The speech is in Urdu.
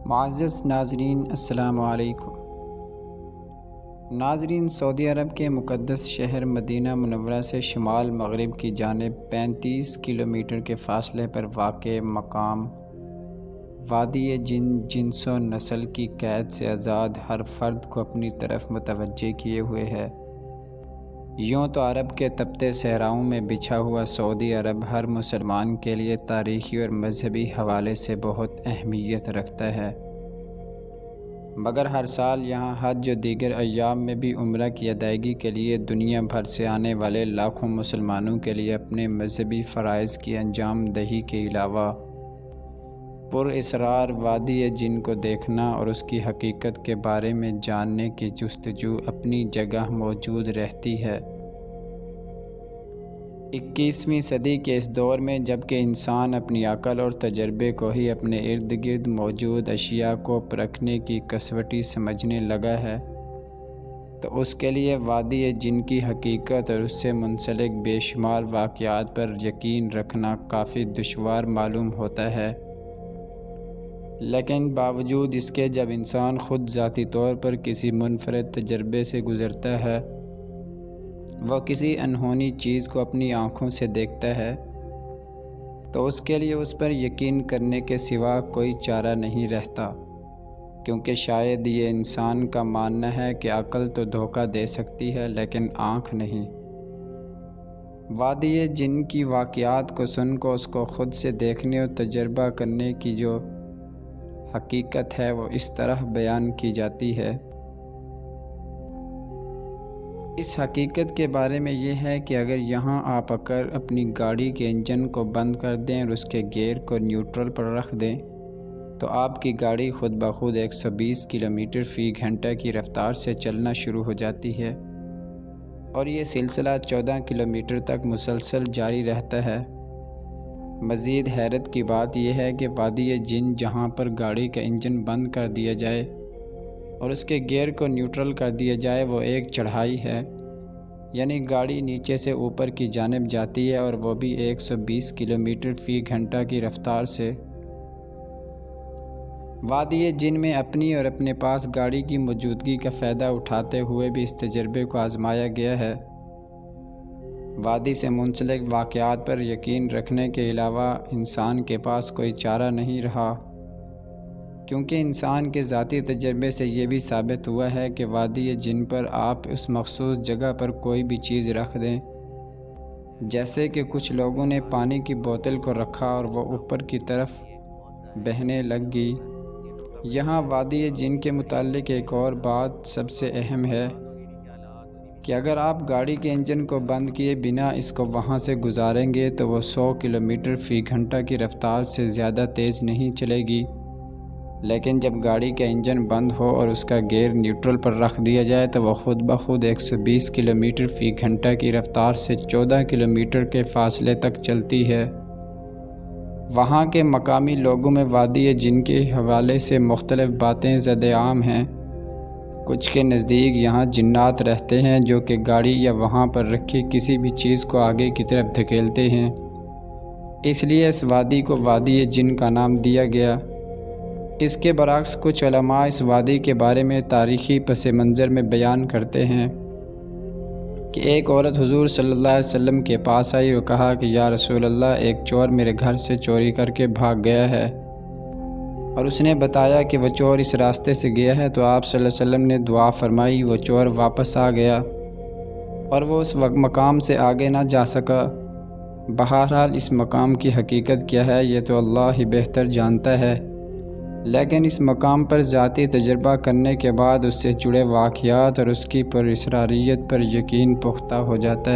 معزز ناظرین السلام علیکم۔ ناظرین، سعودی عرب کے مقدس شہر مدینہ منورہ سے شمال مغرب کی جانب 35 کلومیٹر کے فاصلے پر واقع مقام وادی جن جنس و نسل کی قید سے آزاد ہر فرد کو اپنی طرف متوجہ کیے ہوئے ہے۔ یوں تو عرب کے تپتے صحراؤں میں بچھا ہوا سعودی عرب ہر مسلمان کے لیے تاریخی اور مذہبی حوالے سے بہت اہمیت رکھتا ہے، مگر ہر سال یہاں حج و دیگر ایام میں بھی عمرہ کی ادائیگی کے لیے دنیا بھر سے آنے والے لاکھوں مسلمانوں کے لیے اپنے مذہبی فرائض کی انجام دہی کے علاوہ پر اسرار وادی جن کو دیکھنا اور اس کی حقیقت کے بارے میں جاننے کی جستجو اپنی جگہ موجود رہتی ہے۔ 21ویں صدی کے اس دور میں جبکہ انسان اپنی عقل اور تجربے کو ہی اپنے ارد گرد موجود اشیاء کو پرکھنے کی کسوٹی سمجھنے لگا ہے، تو اس کے لیے وادی جن کی حقیقت اور اس سے منسلک بے شمار واقعات پر یقین رکھنا کافی دشوار معلوم ہوتا ہے۔ لیکن باوجود اس کے جب انسان خود ذاتی طور پر کسی منفرد تجربے سے گزرتا ہے، وہ کسی انہونی چیز کو اپنی آنکھوں سے دیکھتا ہے، تو اس کے لیے اس پر یقین کرنے کے سوا کوئی چارہ نہیں رہتا، کیونکہ شاید یہ انسان کا ماننا ہے کہ عقل تو دھوکہ دے سکتی ہے لیکن آنکھ نہیں۔ وادی جن کی واقعات کو سن کو اس کو خود سے دیکھنے اور تجربہ کرنے کی جو حقیقت ہے وہ اس طرح بیان کی جاتی ہے۔ اس حقیقت کے بارے میں یہ ہے کہ اگر یہاں آپ اپنی گاڑی کے انجن کو بند کر دیں اور اس کے گیئر کو نیوٹرل پر رکھ دیں تو آپ کی گاڑی خود بخود 120 کلومیٹر فی گھنٹہ کی رفتار سے چلنا شروع ہو جاتی ہے، اور یہ سلسلہ 14 کلومیٹر تک مسلسل جاری رہتا ہے۔ مزید حیرت کی بات یہ ہے کہ وادی جن جہاں پر گاڑی کا انجن بند کر دیا جائے اور اس کے گیئر کو نیوٹرل کر دیا جائے وہ ایک چڑھائی ہے، یعنی گاڑی نیچے سے اوپر کی جانب جاتی ہے اور وہ بھی 120 کلومیٹر فی گھنٹہ کی رفتار سے۔ وادی جن میں اپنی اور اپنے پاس گاڑی کی موجودگی کا فائدہ اٹھاتے ہوئے بھی اس تجربے کو آزمایا گیا ہے۔ وادی سے منسلک واقعات پر یقین رکھنے کے علاوہ انسان کے پاس کوئی چارہ نہیں رہا، کیونکہ انسان کے ذاتی تجربے سے یہ بھی ثابت ہوا ہے کہ وادی جن پر آپ اس مخصوص جگہ پر کوئی بھی چیز رکھ دیں، جیسے کہ کچھ لوگوں نے پانی کی بوتل کو رکھا اور وہ اوپر کی طرف بہنے لگ گئی۔ یہاں وادی جن کے متعلق ایک اور بات سب سے اہم ہے کہ اگر آپ گاڑی کے انجن کو بند کیے بنا اس کو وہاں سے گزاریں گے تو وہ 100 کلومیٹر فی گھنٹہ کی رفتار سے زیادہ تیز نہیں چلے گی، لیکن جب گاڑی کا انجن بند ہو اور اس کا گیئر نیوٹرل پر رکھ دیا جائے تو وہ خود بخود 120 کلومیٹر فی گھنٹہ کی رفتار سے 14 کلومیٹر کے فاصلے تک چلتی ہے۔ وہاں کے مقامی لوگوں میں وادی جن کے حوالے سے مختلف باتیں زد عام ہیں۔ کچھ کے نزدیک یہاں جنات رہتے ہیں جو کہ گاڑی یا وہاں پر رکھی کسی بھی چیز کو آگے کی طرف دھکیلتے ہیں، اس لیے اس وادی کو وادی جن کا نام دیا گیا۔ اس کے برعکس کچھ علماء اس وادی کے بارے میں تاریخی پس منظر میں بیان کرتے ہیں کہ ایک عورت حضور صلی اللہ علیہ وسلم کے پاس آئی اور کہا کہ یا رسول اللہ، ایک چور میرے گھر سے چوری کر کے بھاگ گیا ہے، اور اس نے بتایا کہ وہ چور اس راستے سے گیا ہے، تو آپ صلی اللہ علیہ وسلم نے دعا فرمائی، وہ چور واپس آ گیا اور وہ اس مقام سے آگے نہ جا سکا۔ بہرحال اس مقام کی حقیقت کیا ہے یہ تو اللہ ہی بہتر جانتا ہے، لیکن اس مقام پر ذاتی تجربہ کرنے کے بعد اس سے جڑے واقعات اور اس کی پر اسراریت پر یقین پختہ ہو جاتا ہے۔